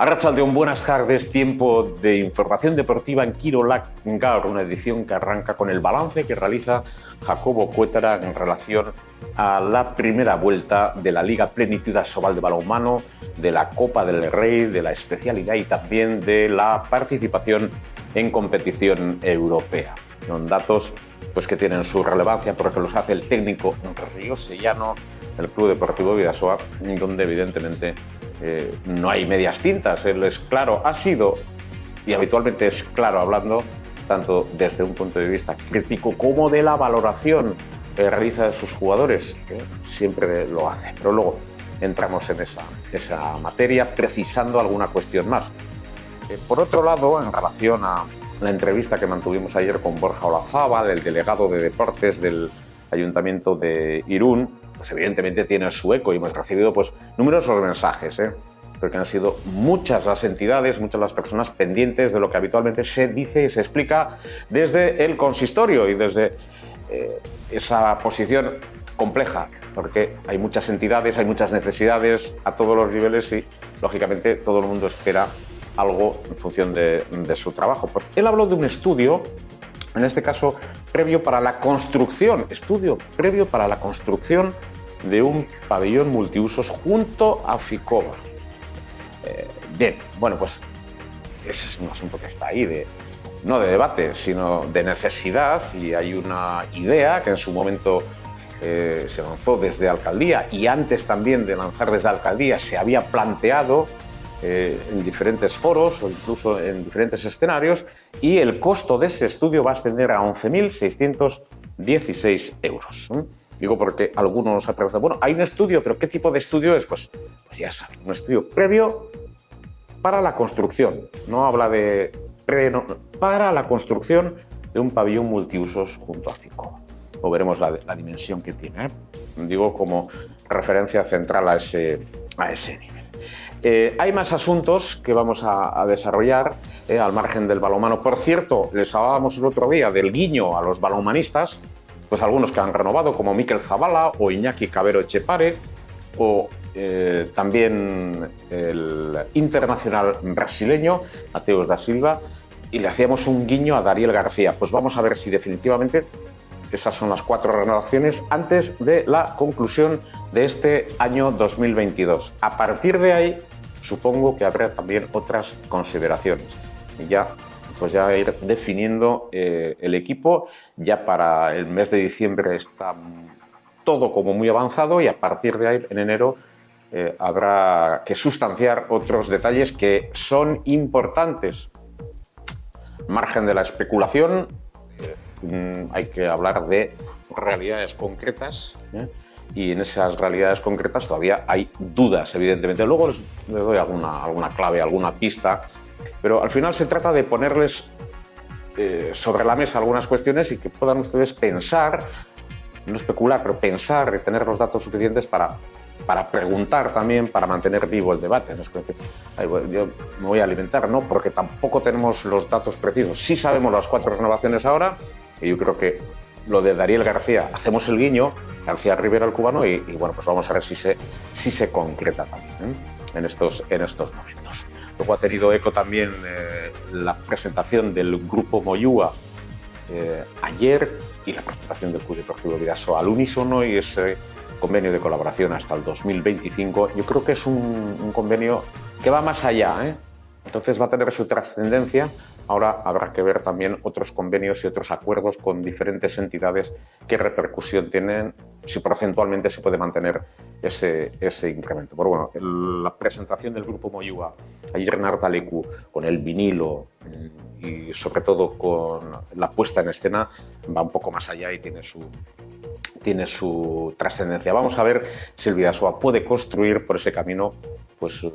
Arratsaldeon, buenas tardes. Tiempo de información deportiva en Kirolak Gaur, una edición que arranca con el balance que realiza Jacobo Cuétara en relación a la primera vuelta de la Liga Plenitud Asobal de balonmano, de la Copa del Rey, de la especialidad y también de la participación en competición europea. Son datos pues, que tienen su relevancia porque los hace el técnico Río Sellano, el Club Deportivo Bidasoa, donde evidentemente no hay medias tintas. Él es claro, ha sido y habitualmente es claro hablando tanto desde un punto de vista crítico como de la valoración que realiza de sus jugadores, que siempre lo hace. Pero luego entramos en esa materia precisando alguna cuestión más. Por otro lado, en relación a la entrevista que mantuvimos ayer con Borja Olazábal, el delegado de deportes del Ayuntamiento de Irún, pues evidentemente tiene su eco y hemos recibido pues numerosos mensajes, porque han sido muchas las entidades, muchas las personas pendientes de lo que habitualmente se dice y se explica desde el consistorio y desde esa posición compleja, porque hay muchas entidades, hay muchas necesidades a todos los niveles y lógicamente todo el mundo espera algo en función de su trabajo. Pues él habló de un estudio, en este caso previo para la construcción, de un pabellón multiusos junto a Ficoba. Bien, bueno, pues ese es un asunto que está ahí, no de debate, sino de necesidad, y hay una idea que en su momento se lanzó desde Alcaldía y antes también de lanzar desde Alcaldía se había planteado en diferentes foros o incluso en diferentes escenarios, y el costo de ese estudio va a ascender a 11.616 euros. Digo porque algunos se preguntan, bueno, hay un estudio, pero ¿qué tipo de estudio es? Pues ya saben, un estudio previo para la construcción. No habla de para la construcción de un pabellón multiusos junto a Ficoba. O veremos la dimensión que tiene. Digo como referencia central a ese nivel. Hay más asuntos que vamos a desarrollar al margen del balonmano. Por cierto, les hablábamos el otro día del guiño a los balonmanistas, pues algunos que han renovado, como Mikel Zabala o Iñaki Cabero Echepare, o también el internacional brasileño Mateus da Silva, y le hacíamos un guiño a Dariel García. Pues vamos a ver si definitivamente esas son las 4 renovaciones antes de la conclusión de este año 2022. A partir de ahí, supongo que habrá también otras consideraciones. Y ya ir definiendo el equipo. Ya para el mes de diciembre está todo como muy avanzado y a partir de ahí, en enero, habrá que sustanciar otros detalles que son importantes. Margen de la especulación, hay que hablar de realidades concretas, y en esas realidades concretas todavía hay dudas, evidentemente. Luego les doy alguna clave, alguna pista, pero al final se trata de ponerles sobre la mesa algunas cuestiones y que puedan ustedes pensar, no especular, pero pensar y tener los datos suficientes para preguntar también, para mantener vivo el debate. No es que yo me voy a alimentar, no, porque tampoco tenemos los datos precisos. Sí sabemos las 4 renovaciones ahora, y yo creo que lo de Dariel García, hacemos el guiño, García Rivera el cubano, y bueno, pues vamos a ver si se concreta también en estos momentos. Luego ha tenido eco también la presentación del Grupo Moyúa ayer, y la presentación del Club Deportivo Bidasoa al unísono, y ese convenio de colaboración hasta el 2025. Yo creo que es un convenio que va más allá, entonces va a tener su trascendencia. Ahora habrá que ver también otros convenios y otros acuerdos con diferentes entidades, qué repercusión tienen, si porcentualmente se puede mantener ese incremento. Pero bueno, la presentación del Grupo Moyúa ayer en Artalecu, con el vinilo y sobre todo con la puesta en escena, va un poco más allá y tiene su trascendencia. Vamos a ver si el Bidasoa puede construir por ese camino pues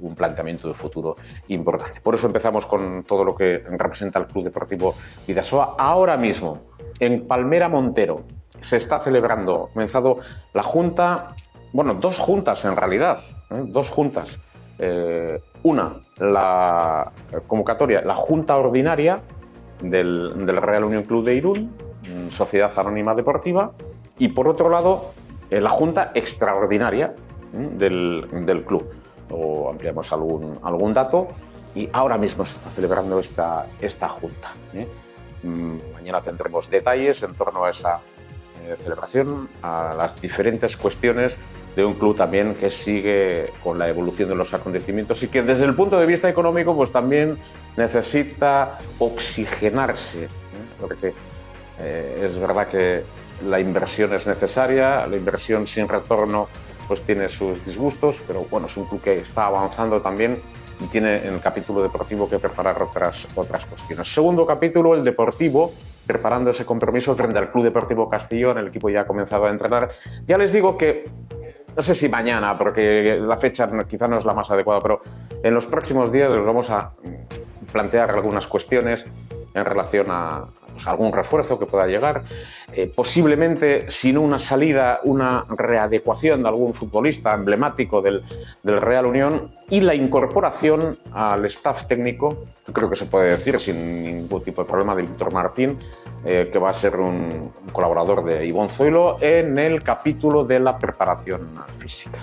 un planteamiento de futuro importante. Por eso empezamos con todo lo que representa el Club Deportivo Bidasoa. Ahora mismo, en Palmera Montero, se está celebrando, ha comenzado la junta, bueno, 2 juntas en realidad, 2 juntas. Una, la convocatoria, la junta ordinaria del Real Unión Club de Irún, Sociedad Anónima Deportiva, y por otro lado, la junta extraordinaria del club. o ampliamos algún dato. Y ahora mismo se está celebrando esta junta. Mañana tendremos detalles en torno a esa celebración, a las diferentes cuestiones de un club también que sigue con la evolución de los acontecimientos y que desde el punto de vista económico pues también necesita oxigenarse, porque es verdad que la inversión es necesaria, la inversión sin retorno pues tiene sus disgustos, pero bueno, es un club que está avanzando también y tiene en el capítulo deportivo que preparar otras cuestiones. Segundo capítulo, el deportivo, preparando ese compromiso frente al Club Deportivo Castellón. El equipo ya ha comenzado a entrenar. Ya les digo que, no sé si mañana, porque la fecha quizá no es la más adecuada, pero en los próximos días les vamos a plantear algunas cuestiones en relación a algún refuerzo que pueda llegar, posiblemente sin una salida, una readecuación de algún futbolista emblemático del Real Unión y la incorporación al staff técnico, que creo que se puede decir sin ningún tipo de problema, de Víctor Martín, que va a ser un colaborador de Ivonne Zoilo en el capítulo de la preparación física.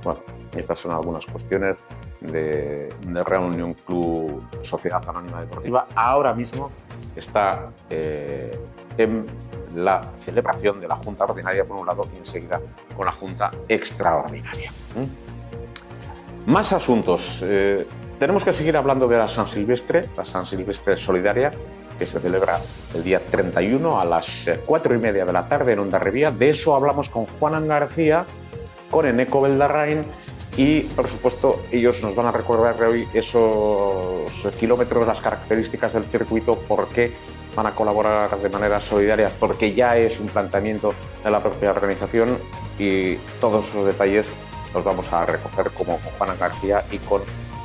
Bueno, estas son algunas cuestiones de Real Unión Club Sociedad Anónima Deportiva. Ahora mismo está en la celebración de la Junta Ordinaria por un lado y enseguida con la Junta Extraordinaria. Más asuntos. Tenemos que seguir hablando de la San Silvestre Solidaria, que se celebra el día 31 a las 4:30 de la tarde en Hondarribía. De eso hablamos con Juanan García, con Eneco Beldarrain y, por supuesto, ellos nos van a recordar de hoy esos kilómetros, las características del circuito, por qué van a colaborar de manera solidaria, porque ya es un planteamiento de la propia organización y todos esos detalles los vamos a recoger como con Juanan García y con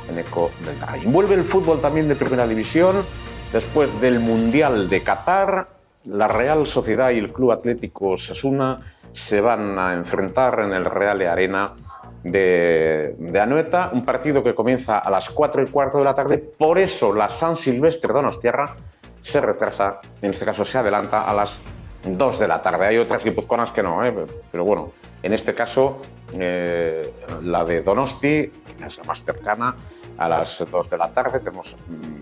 Eneco Beldarrain. Vuelve el fútbol también de Primera División. Después del Mundial de Qatar, la Real Sociedad y el Club Atlético Osasuna se van a enfrentar en el Reale Arena de Anoeta, un partido que comienza a las 4:15 de la tarde. Por eso la San Silvestre Donostiarra se retrasa, en este caso se adelanta a las 2 de la tarde. Hay otras guipuzcoanas que no, pero bueno, en este caso la de Donosti, que es la más cercana, a las 2 de la tarde. Tenemos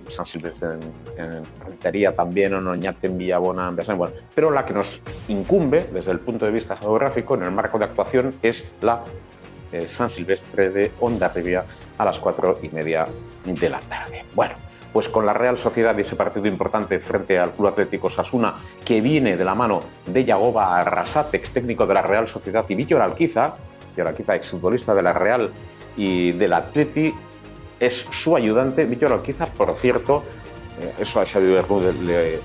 San Silvestre en Rentería también, en Oñate, en Villabona, en Beasain, bueno, pero la que nos incumbe desde el punto de vista geográfico en el marco de actuación es la San Silvestre de Hondarribia a las 4:30 de la tarde. Bueno, pues con la Real Sociedad y ese partido importante frente al Club Atlético Osasuna, que viene de la mano de Yagoba Arrasat, ex técnico de la Real Sociedad, y Víctor Alquiza, exfutbolista de la Real y del Atleti, es su ayudante. Víctor Alquiza, por cierto, eso a Xavi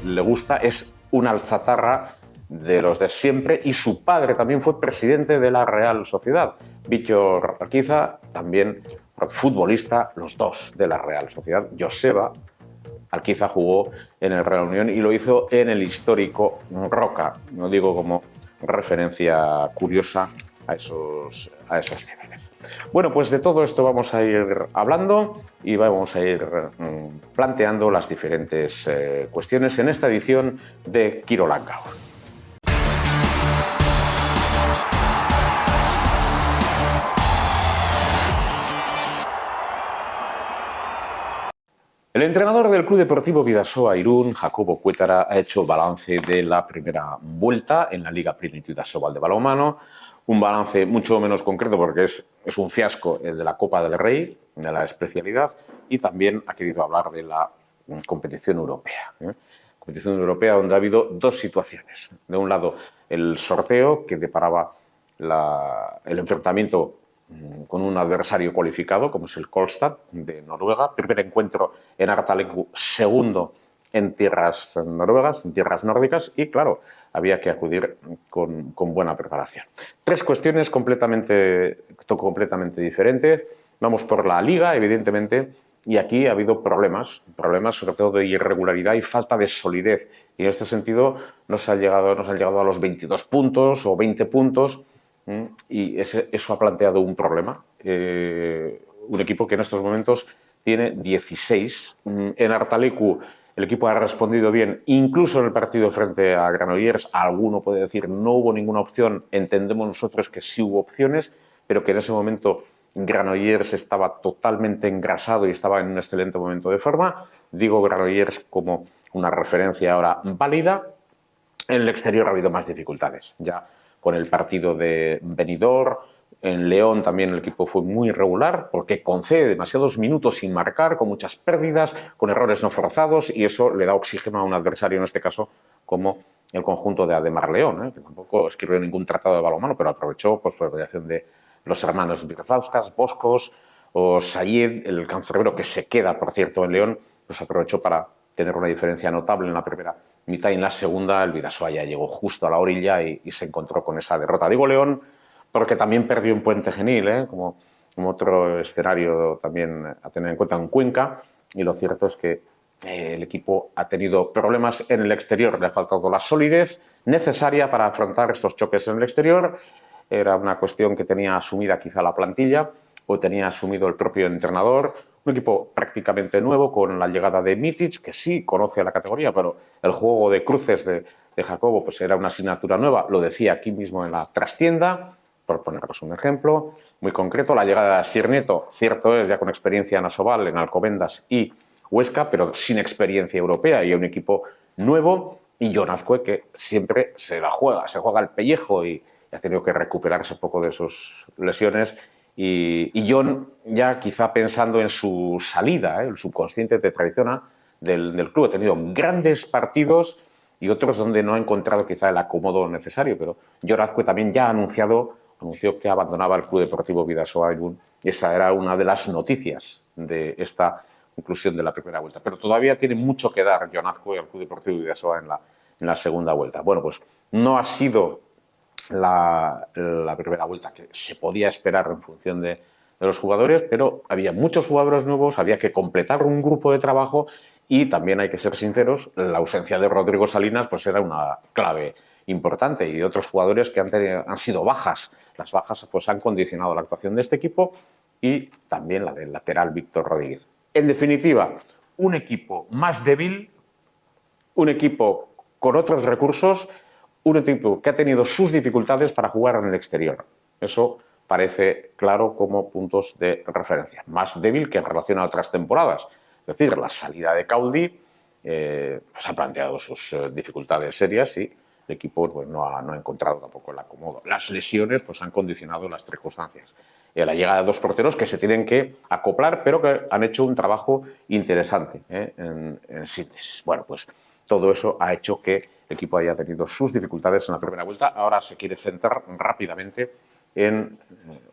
le gusta, es un alzatarra de los de siempre y su padre también fue presidente de la Real Sociedad. Víctor Alquiza, también futbolista, los dos de la Real Sociedad. Joseba Alquiza jugó en el Real Unión y lo hizo en el histórico Roca. No digo como referencia curiosa a esos niveles. Bueno, pues de todo esto vamos a ir hablando y vamos a ir planteando las diferentes cuestiones en esta edición de Kirolan Gaur. El entrenador del Club Deportivo Bidasoa Irún, Jacobo Cuétara, ha hecho balance de la primera vuelta en la Liga Plenitud Asobal de balonmano. Un balance mucho menos concreto porque es un fiasco el de la Copa del Rey, de la especialidad, y también ha querido hablar de la competición europea. Competición europea donde ha habido dos situaciones. De un lado, el sorteo que deparaba el enfrentamiento con un adversario cualificado, como es el Kolstad de Noruega. Primer encuentro en Hartaleku, segundo en tierras noruegas, en tierras nórdicas, y claro, había que acudir con buena preparación. Tres cuestiones completamente diferentes. Vamos por la Liga, evidentemente, y aquí ha habido problemas sobre todo de irregularidad y falta de solidez. Y en este sentido no se ha llegado a los 22 puntos o 20 puntos, y eso ha planteado un problema. Un equipo que en estos momentos tiene 16. En Hartaleku el equipo ha respondido bien, incluso en el partido frente a Granollers. Alguno puede decir no hubo ninguna opción, entendemos nosotros que sí hubo opciones, pero que en ese momento Granollers estaba totalmente engrasado y estaba en un excelente momento de forma. Digo Granollers como una referencia ahora válida. En el exterior ha habido más dificultades, ya con el partido de Benidorm. En León también el equipo fue muy irregular porque concede demasiados minutos sin marcar, con muchas pérdidas, con errores no forzados, y eso le da oxígeno a un adversario, en este caso, como el conjunto de Ademar León, que tampoco escribió ningún tratado de balonmano, pero aprovechó pues, la mediación de los hermanos Birzauskas, Boscos o Sayed, el cancerbero, que se queda, por cierto, en León, pues aprovechó para tener una diferencia notable en la primera mitad, y en la segunda el Bidasoa ya llegó justo a la orilla y se encontró con esa derrota. Digo León porque también perdió un Puente Genil, como otro escenario también a tener en cuenta en Cuenca, y lo cierto es que el equipo ha tenido problemas en el exterior, le ha faltado la solidez necesaria para afrontar estos choques en el exterior. Era una cuestión que tenía asumida quizá la plantilla o tenía asumido el propio entrenador. Un equipo prácticamente nuevo con la llegada de Mitic, que sí conoce la categoría, pero el juego de cruces de Jacobo pues era una asignatura nueva, lo decía aquí mismo en la trastienda, por poneros un ejemplo muy concreto. La llegada de Asier Nieto, cierto es, ya con experiencia en Asobal, en Alcobendas y Huesca, pero sin experiencia europea, y un equipo nuevo, y Jon Azcue, que siempre se la juega, se juega el pellejo y ha tenido que recuperarse poco de sus lesiones. Y Jon, ya quizá pensando en su salida, el subconsciente te traiciona del club. Ha tenido grandes partidos y otros donde no ha encontrado quizá el acomodo necesario, pero Jon Azcue también ya anunció que abandonaba el Club Deportivo Bidasoa Irún, y esa era una de las noticias de esta conclusión de la primera vuelta. Pero todavía tiene mucho que dar Jon Azcue al Club Deportivo Bidasoa en la segunda vuelta. Bueno, pues no ha sido la primera vuelta que se podía esperar en función de los jugadores, pero había muchos jugadores nuevos, había que completar un grupo de trabajo, y también hay que ser sinceros, la ausencia de Rodrigo Salinas pues era una clave importante, y de otros jugadores que han sido bajas. Las bajas pues han condicionado la actuación de este equipo, y también la del lateral Víctor Rodríguez. En definitiva, un equipo más débil, un equipo con otros recursos, un equipo que ha tenido sus dificultades para jugar en el exterior. Eso parece claro como puntos de referencia. Más débil que en relación a otras temporadas. Es decir, la salida de Caudi pues ha planteado sus dificultades serias, y el equipo pues, no ha encontrado tampoco el acomodo. Las lesiones pues, han condicionado las circunstancias. La llegada de dos porteros que se tienen que acoplar, pero que han hecho un trabajo interesante en síntesis. Bueno, pues todo eso ha hecho que el equipo haya tenido sus dificultades en la primera vuelta. Ahora se quiere centrar rápidamente en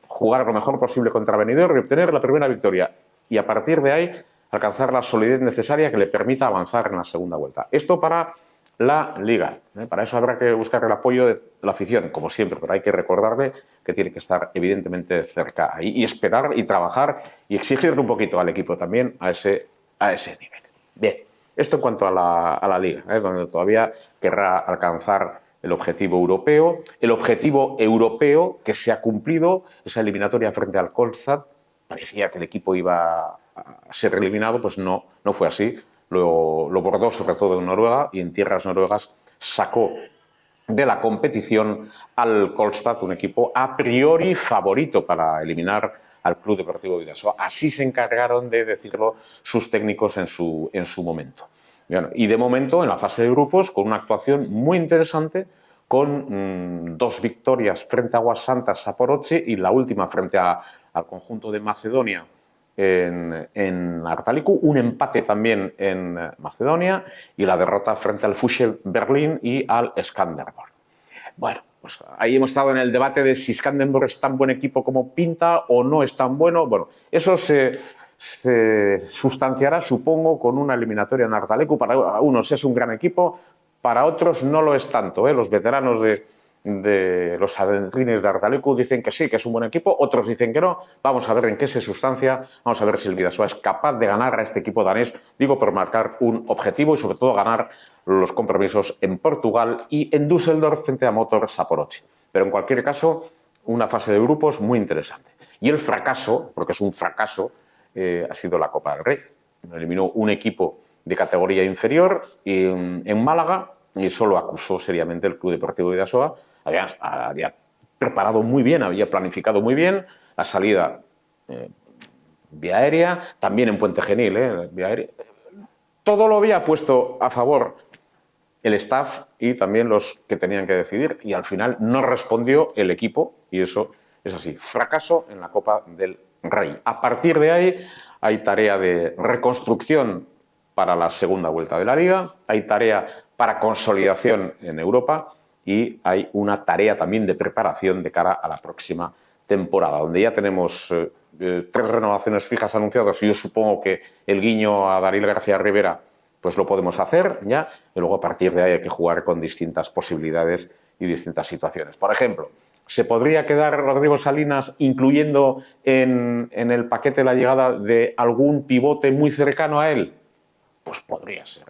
jugar lo mejor posible contra Benidorm y obtener la primera victoria, y a partir de ahí alcanzar la solidez necesaria que le permita avanzar en la segunda vuelta. Esto para la Liga. Para eso habrá que buscar el apoyo de la afición, como siempre, pero hay que recordarle que tiene que estar evidentemente cerca ahí, y esperar y trabajar y exigirle un poquito al equipo también a ese nivel. Bien, esto en cuanto a la Liga, donde todavía querrá alcanzar el objetivo europeo. El objetivo europeo que se ha cumplido, esa eliminatoria frente al Kolstad, parecía que el equipo iba a ser eliminado, pues no fue así. Lo bordó sobre todo en Noruega, y en tierras noruegas sacó de la competición al Kolstad, un equipo a priori favorito para eliminar al Club Deportivo Bidasoa. Así se encargaron de decirlo sus técnicos en su momento. Bueno, y de momento, en la fase de grupos, con una actuación muy interesante, con 2 victorias frente a Aguas Santas Saporotse, y la última frente al conjunto de Macedonia en Artaliku, un empate también en Macedonia, y la derrota frente al Füchse Berlín y al Skanderborg. Bueno, pues ahí hemos estado en el debate de si Skanderborg es tan buen equipo como pinta o no es tan bueno. Bueno, eso se sustanciará, supongo, con una eliminatoria en Artalecu. Para unos es un gran equipo, para otros no lo es tanto. Los veteranos de los adentrines de Artalecu dicen que sí, que es un buen equipo, otros dicen que no. Vamos a ver en qué se sustancia, vamos a ver si el Bidasoa es capaz de ganar a este equipo danés, digo, por marcar un objetivo y sobre todo ganar los compromisos en Portugal y en Düsseldorf frente a Motor Saporotse. Pero en cualquier caso, una fase de grupos muy interesante. Y el fracaso, porque es un fracaso, ha sido la Copa del Rey. Eliminó un equipo de categoría inferior en Málaga, y solo acusó seriamente el Club Deportivo Bidasoa. Había preparado muy bien, había planificado muy bien la salida vía aérea, también en Puente Genil, vía aérea. Todo lo había puesto a favor el staff y también los que tenían que decidir, y al final no respondió el equipo, y eso es así, fracaso en la Copa del Rey. A partir de ahí hay tarea de reconstrucción para la segunda vuelta de la Liga, hay tarea para consolidación en Europa y hay una tarea también de preparación de cara a la próxima temporada, donde ya tenemos 3 renovaciones fijas anunciadas, y yo supongo que el guiño a Daryl García Rivera pues lo podemos hacer ya, y luego a partir de ahí hay que jugar con distintas posibilidades y distintas situaciones. Por ejemplo, ¿se podría quedar Rodrigo Salinas incluyendo en el paquete la llegada de algún pivote muy cercano a él? Pues podría ser,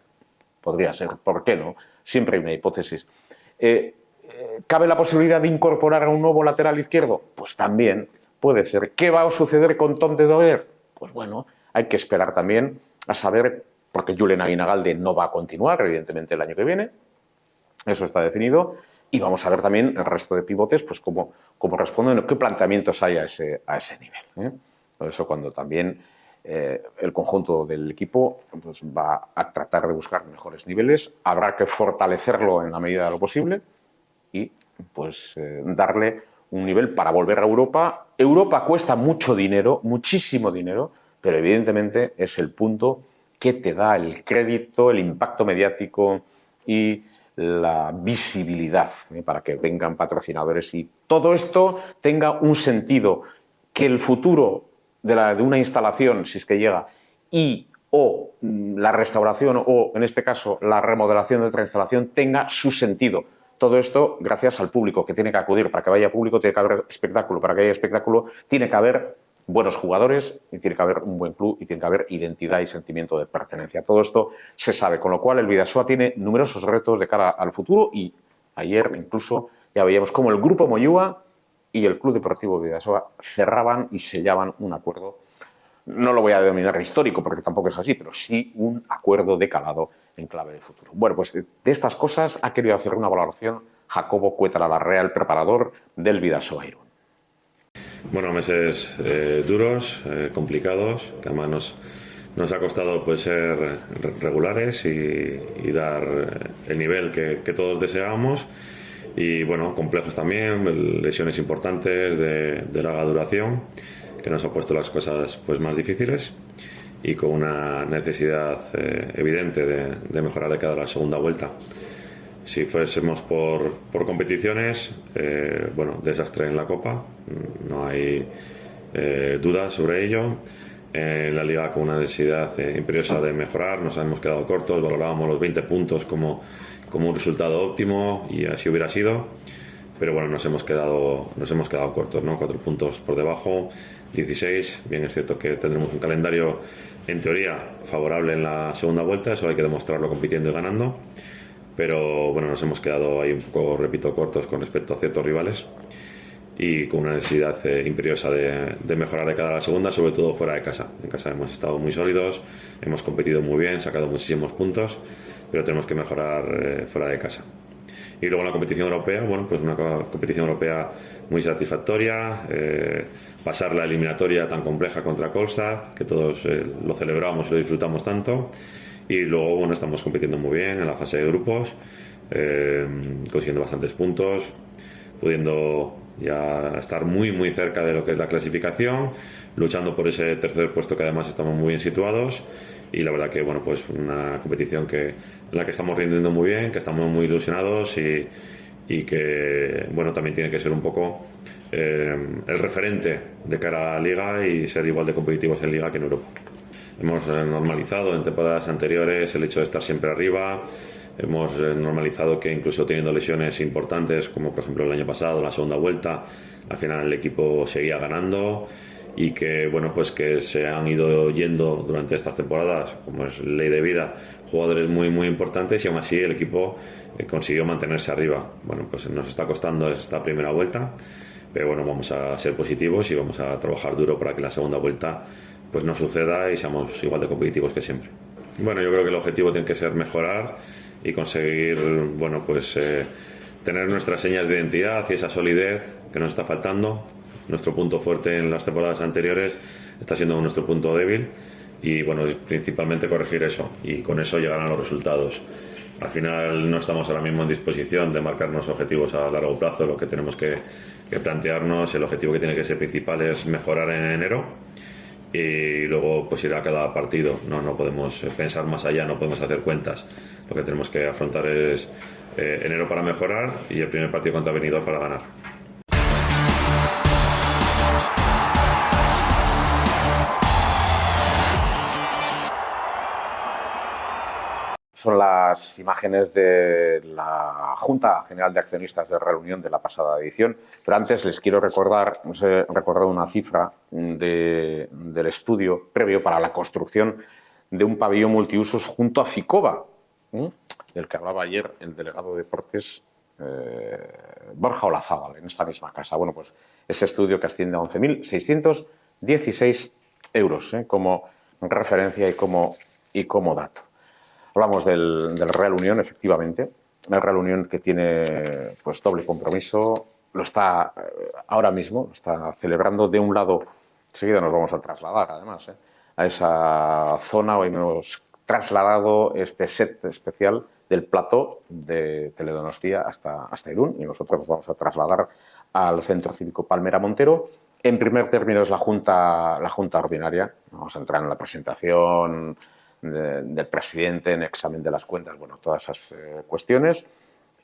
¿por qué no? Siempre hay una hipótesis. ¿Cabe la posibilidad de incorporar a un nuevo lateral izquierdo? Pues también puede ser. ¿Qué va a suceder con Tom de Dover? Pues bueno, hay que esperar también a saber, porque Julen Aguinagalde no va a continuar, evidentemente, el año que viene. Eso está definido. Y vamos a ver también el resto de pivotes, pues cómo responden, qué planteamientos hay a ese nivel. Por eso, cuando también el conjunto del equipo pues, va a tratar de buscar mejores niveles, habrá que fortalecerlo en la medida de lo posible y pues darle un nivel para volver a Europa. Europa cuesta mucho dinero, muchísimo dinero, pero evidentemente es el punto que te da el crédito, el impacto mediático y la visibilidad para que vengan patrocinadores y todo esto tenga un sentido, que el futuro de una instalación, si es que llega, y o la restauración o, en este caso, la remodelación de otra instalación tenga su sentido. Todo esto gracias al público que tiene que acudir. Para que vaya público tiene que haber espectáculo. Para que haya espectáculo tiene que haber buenos jugadores y tiene que haber un buen club y tiene que haber identidad y sentimiento de pertenencia. Todo esto se sabe, con lo cual el Bidasoa tiene numerosos retos de cara al futuro y ayer incluso ya veíamos cómo el Grupo Moyúa y el Club Deportivo Bidasoa cerraban y sellaban un acuerdo. No lo voy a denominar histórico porque tampoco es así, pero sí un acuerdo de calado en clave de futuro. Bueno, pues de estas cosas ha querido hacer una valoración Jacobo Cuétara Larrea, el preparador del Bidasoa Irún. Bueno, meses duros, complicados, que además nos ha costado pues ser regulares y dar el nivel que todos deseábamos. Y bueno, complejos también, lesiones importantes de larga duración, que nos ha puesto las cosas pues más difíciles y con una necesidad evidente de mejorar de cara a la segunda vuelta. Si fuésemos por competiciones, bueno, desastre en la Copa, no hay dudas sobre ello. En la Liga con una necesidad imperiosa de mejorar, nos hemos quedado cortos, valorábamos los 20 puntos como un resultado óptimo y así hubiera sido, pero bueno, nos hemos quedado cortos, ¿no? 4 puntos por debajo, 16. Bien, es cierto que tendremos un calendario en teoría favorable en la segunda vuelta, eso hay que demostrarlo compitiendo y ganando, pero bueno, nos hemos quedado ahí un poco, repito, cortos con respecto a ciertos rivales y con una necesidad imperiosa de mejorar de cara a la segunda, sobre todo fuera de casa. En casa hemos estado muy sólidos, hemos competido muy bien, sacado muchísimos puntos, pero tenemos que mejorar fuera de casa. Y luego en la competición europea, bueno, pues una competición europea muy satisfactoria, pasar la eliminatoria tan compleja contra Kolstad, que todos lo celebramos y lo disfrutamos tanto, y luego, bueno, estamos compitiendo muy bien en la fase de grupos, consiguiendo bastantes puntos, pudiendo ya estar muy muy cerca de lo que es la clasificación, luchando por ese tercer puesto que además estamos muy bien situados. Y la verdad que bueno, pues una competición en la que estamos rindiendo muy bien, que estamos muy ilusionados y que bueno, también tiene que ser un poco el referente de cara a la Liga y ser igual de competitivos en Liga que en Europa. Hemos normalizado en temporadas anteriores el hecho de estar siempre arriba. Hemos normalizado que incluso teniendo lesiones importantes, como por ejemplo el año pasado, la segunda vuelta, al final el equipo seguía ganando y que bueno, pues que se han ido yendo durante estas temporadas, como es ley de vida, jugadores muy muy importantes y aún así el equipo consiguió mantenerse arriba. Bueno, pues nos está costando esta primera vuelta, pero bueno, vamos a ser positivos y vamos a trabajar duro para que la segunda vuelta pues no suceda y seamos igual de competitivos que siempre. Bueno, yo creo que el objetivo tiene que ser mejorar y conseguir, bueno, pues tener nuestras señas de identidad y esa solidez que nos está faltando. nuestro punto fuerte en las temporadas anteriores, está siendo nuestro punto débil y bueno, principalmente corregir eso y con eso llegarán los resultados. Al final no estamos ahora mismo en disposición de marcarnos objetivos a largo plazo. Lo que tenemos que plantearnos, el objetivo que tiene que ser principal es mejorar en enero y luego pues ir a cada partido. No podemos pensar más allá, no podemos hacer cuentas. Lo que tenemos que afrontar es enero para mejorar y el primer partido contra Benidorm para ganar. Son las imágenes de la Junta General de Accionistas de Real Unión de la pasada edición. Pero antes les quiero recordar una cifra del estudio previo para la construcción de un pabellón multiusos junto a Ficoba, del que hablaba ayer el delegado de Deportes Borja Olazábal, en esta misma casa. Bueno, pues ese estudio que asciende a 11.616 euros, como referencia y como dato. Hablamos del Real Unión, efectivamente. El Real Unión que tiene pues doble compromiso, lo está ahora mismo, lo está celebrando de un lado. Enseguida nos vamos a trasladar, además, a esa zona. Hoy hemos trasladado este set especial del plató de Teledonostia hasta Irún y nosotros nos vamos a trasladar al Centro Cívico Palmera Montero. En primer término es la Junta Ordinaria. Vamos a entrar en la presentación del presidente, en examen de las cuentas, bueno, todas esas cuestiones.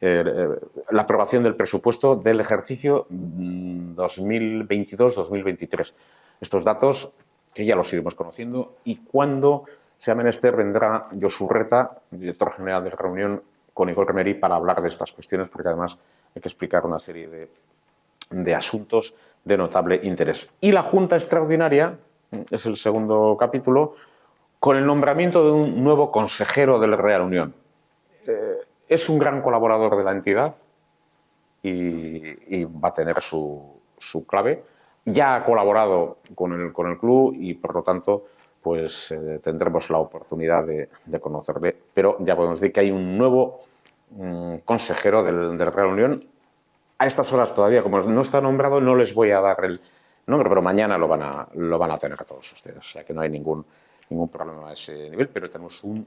La aprobación del presupuesto del ejercicio 2022-2023. Estos datos que ya los iremos conociendo y cuando sea menester vendrá Josu Reta, director general de la reunión, con Igor Remery para hablar de estas cuestiones, porque además hay que explicar una serie de asuntos de notable interés. Y la Junta Extraordinaria es el segundo capítulo, con el nombramiento de un nuevo consejero del Real Unión. Es un gran colaborador de la entidad y va a tener su clave. Ya ha colaborado con el club y, por lo tanto, pues tendremos la oportunidad de conocerle. Pero ya podemos decir que hay un nuevo consejero del Real Unión. A estas horas todavía, como no está nombrado, no les voy a dar el nombre, pero mañana lo van a tener todos ustedes. O sea que no hay ningún problema a ese nivel, pero tenemos un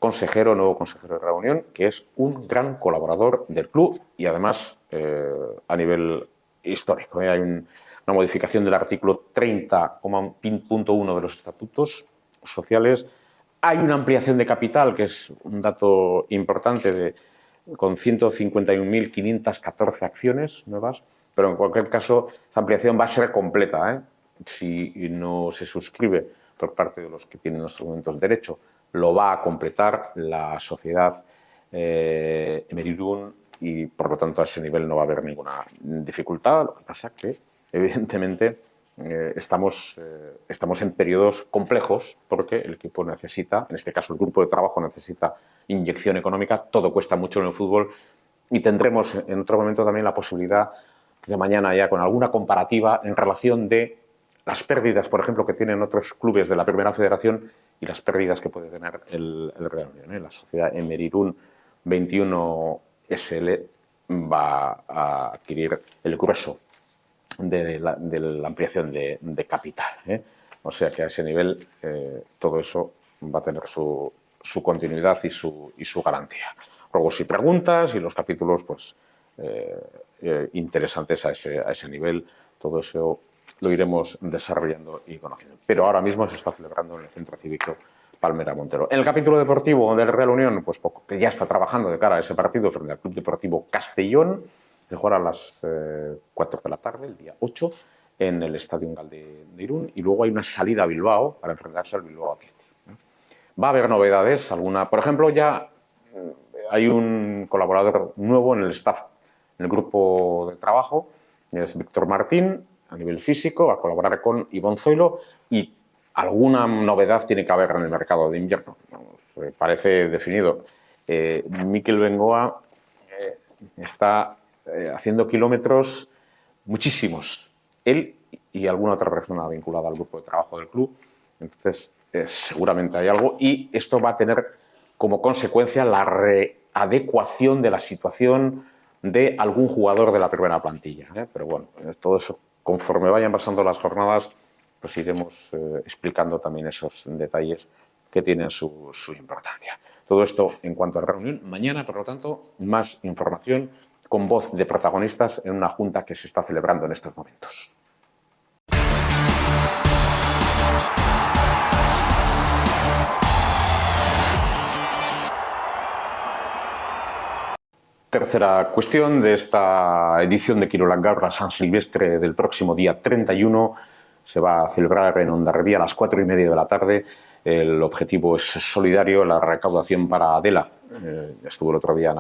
nuevo consejero de reunión, que es un gran colaborador del club y además a nivel histórico. Hay una modificación del artículo 30.1 de los estatutos sociales. Hay una ampliación de capital, que es un dato importante, con 151.514 acciones nuevas, pero en cualquier caso esa ampliación va a ser completa, si no se suscribe por parte de los que tienen en estos momentos derecho, lo va a completar la sociedad Emerirun y, por lo tanto, a ese nivel no va a haber ninguna dificultad. Lo que pasa es que, evidentemente, estamos en periodos complejos porque el equipo necesita, en este caso el grupo de trabajo necesita inyección económica, todo cuesta mucho en el fútbol y tendremos en otro momento también la posibilidad de mañana ya con alguna comparativa en relación de las pérdidas, por ejemplo, que tienen otros clubes de la Primera Federación y las pérdidas que puede tener el Real Unión. La sociedad Emerirun 21 SL va a adquirir el grueso de la ampliación de capital. O sea que a ese nivel todo eso va a tener su continuidad y su garantía. Luego, si preguntas y los capítulos pues interesantes a ese nivel, todo eso lo iremos desarrollando y conociendo. Pero ahora mismo se está celebrando en el Centro Cívico Palmera Montero. En el capítulo deportivo del Real Unión, pues poco, que ya está trabajando de cara a ese partido frente al Club Deportivo Castellón, se jugará a las 4 de la tarde, el día 8, en el Estadio Gal de Irún, y luego hay una salida a Bilbao para enfrentarse al Bilbao Athletic. Va a haber novedades, por ejemplo, ya hay un colaborador nuevo en el staff, en el grupo de trabajo, es Víctor Martín, a nivel físico, va a colaborar con Ivonne Zoilo y alguna novedad tiene que haber en el mercado de invierno. Parece definido. Mikel Bengoa está haciendo kilómetros muchísimos, él y alguna otra persona vinculada al grupo de trabajo del club. Entonces, seguramente hay algo y esto va a tener como consecuencia la readecuación de la situación de algún jugador de la primera plantilla. Pero bueno, todo eso conforme vayan pasando las jornadas, pues iremos explicando también esos detalles que tienen su importancia. Todo esto en cuanto a la reunión. Mañana, por lo tanto, más información con voz de protagonistas en una junta que se está celebrando en estos momentos. Tercera cuestión de esta edición de Kirolangarra San Silvestre del próximo día 31. Se va a celebrar en Hondarribia a las 4:30 de la tarde. El objetivo es solidario, la recaudación para Adela. Estuvo el otro día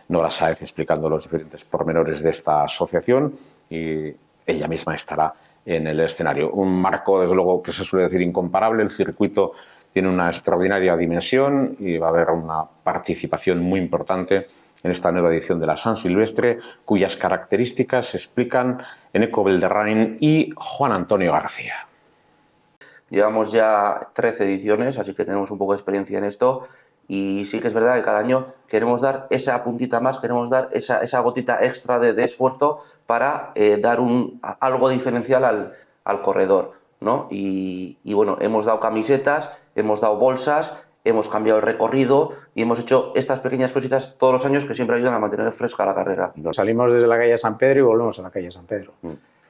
Nora Sáez explicando los diferentes pormenores de esta asociación y ella misma estará en el escenario. Un marco, desde luego, que se suele decir incomparable. El circuito tiene una extraordinaria dimensión y va a haber una participación muy importante en esta nueva edición de la San Silvestre, cuyas características se explican Eneco Belderrain y Juan Antonio García. Llevamos ya 13 ediciones, así que tenemos un poco de experiencia en esto y sí que es verdad que cada año queremos dar esa puntita más, queremos dar esa gotita extra de esfuerzo para dar algo diferencial al corredor, ¿no? Y bueno, hemos dado camisetas, hemos dado bolsas, hemos cambiado el recorrido y hemos hecho estas pequeñas cositas todos los años que siempre ayudan a mantener fresca la carrera. Salimos desde la calle San Pedro y volvemos a la calle San Pedro.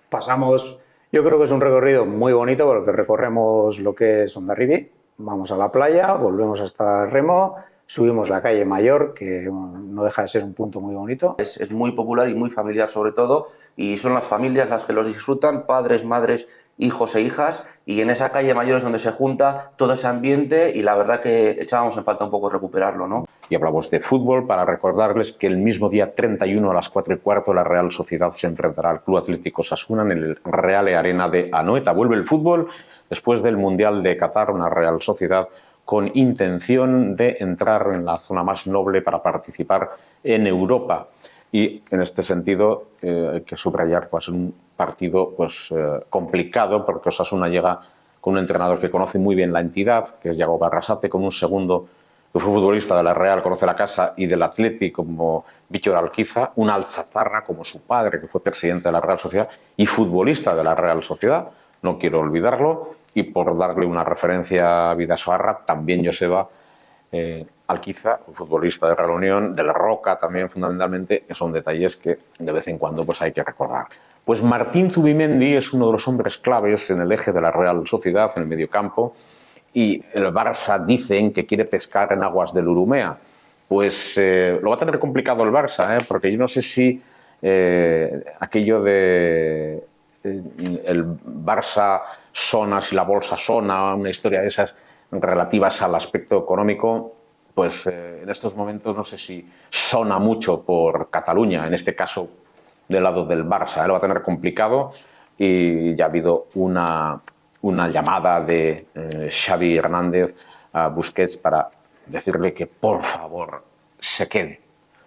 Pasamos, yo creo que es un recorrido muy bonito porque recorremos lo que es Hondarribia, vamos a la playa, volvemos hasta Remo, subimos la calle Mayor, que no deja de ser un punto muy bonito. Es muy popular y muy familiar sobre todo, y son las familias las que los disfrutan, padres, madres, hijos e hijas, y en esa calle Mayor es donde se junta todo ese ambiente y la verdad que echábamos en falta un poco recuperarlo, ¿no? Y hablamos de fútbol para recordarles que el mismo día 31 a las 4:15 la Real Sociedad se enfrentará al Club Atlético Osasuna en el Reale Arena de Anoeta. Vuelve el fútbol después del Mundial de Qatar, una Real Sociedad con intención de entrar en la zona más noble para participar en Europa. Y en este sentido hay que subrayar pues, un partido pues, complicado porque Osasuna llega con un entrenador que conoce muy bien la entidad, que es Yago Barrasate, con un segundo que fue futbolista de la Real, conoce la casa, y del Athletic como Víctor Alquiza, un alzatarra como su padre, que fue presidente de la Real Sociedad y futbolista de la Real Sociedad. No quiero olvidarlo, y por darle una referencia a Bidasoa, también Joseba Alquiza, futbolista de Real Unión, del Roca también fundamentalmente, que son detalles que de vez en cuando pues, hay que recordar. Pues Martín Zubimendi es uno de los hombres claves en el eje de la Real Sociedad, en el mediocampo, y el Barça dicen que quiere pescar en aguas del Urumea. Pues lo va a tener complicado el Barça, porque yo no sé si aquello de el Barça sona, si la bolsa sona, una historia de esas relativas al aspecto económico, pues en estos momentos no sé si sona mucho por Cataluña, en este caso del lado del Barça. Lo va a tener complicado y ya ha habido una llamada de Xavi Hernández a Busquets para decirle que por favor se quede.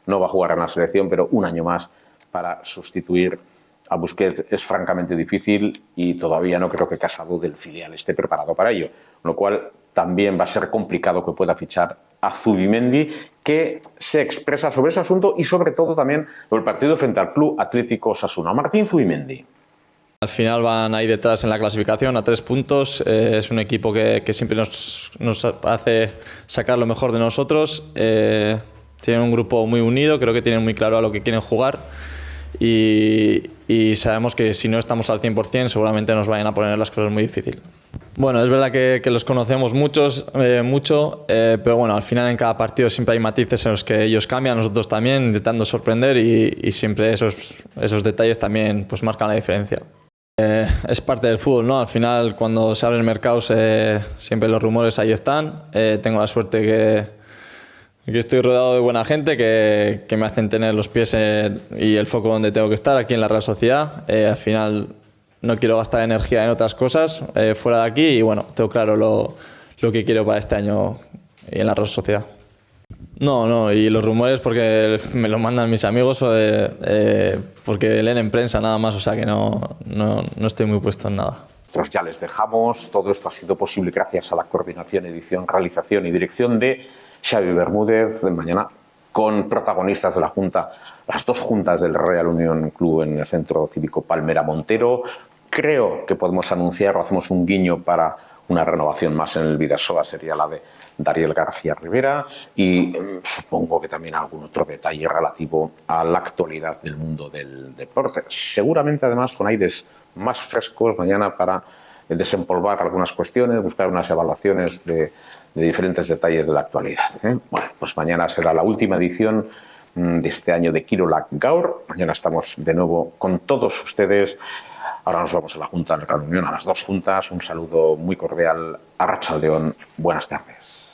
No va a jugar en la selección, pero un año más para sustituir a Busquets es francamente difícil y todavía no creo que Casado del filial esté preparado para ello, lo cual también va a ser complicado que pueda fichar a Zubimendi, que se expresa sobre ese asunto y sobre todo también sobre el partido frente al Club Atlético Osasuna. Martín Zubimendi. Al final van ahí detrás en la clasificación a 3 puntos. Es un equipo que siempre nos hace sacar lo mejor de nosotros. Tienen un grupo muy unido, creo que tienen muy claro a lo que quieren jugar. Y sabemos que si no estamos al 100% seguramente nos vayan a poner las cosas muy difíciles. Bueno, es verdad que los conocemos mucho, pero bueno, al final en cada partido siempre hay matices en los que ellos cambian, nosotros también, intentando sorprender y siempre esos detalles también pues marcan la diferencia. Es parte del fútbol, ¿no? Al final cuando se abren mercados siempre los rumores ahí están. Tengo la suerte que estoy rodeado de buena gente que me hacen tener los pies y el foco donde tengo que estar, aquí en la Real Sociedad. Al final no quiero gastar energía en otras cosas fuera de aquí y bueno, tengo claro lo que quiero para este año en la Real Sociedad. No, y los rumores porque me los mandan mis amigos, porque leen en prensa nada más, o sea que no estoy muy puesto en nada. Nosotros ya les dejamos, todo esto ha sido posible gracias a la coordinación, edición, realización y dirección de Xavi Bermúdez. Mañana con protagonistas de la Junta, las dos juntas del Real Unión Club en el Centro Cívico Palmera Montero. Creo que podemos anunciar, o hacemos un guiño para una renovación más en el Bidasoa, sería la de Dariel García Rivera, y supongo que también algún otro detalle relativo a la actualidad del mundo del deporte. Seguramente además con aires más frescos mañana para desempolvar algunas cuestiones, buscar unas evaluaciones de diferentes detalles de la actualidad. Bueno, pues mañana será la última edición de este año de Kirolak Gaur. Mañana estamos de nuevo con todos ustedes. Ahora nos vamos a la Junta de la Reunión, a las dos juntas. Un saludo muy cordial. Arratsalde on. Buenas tardes.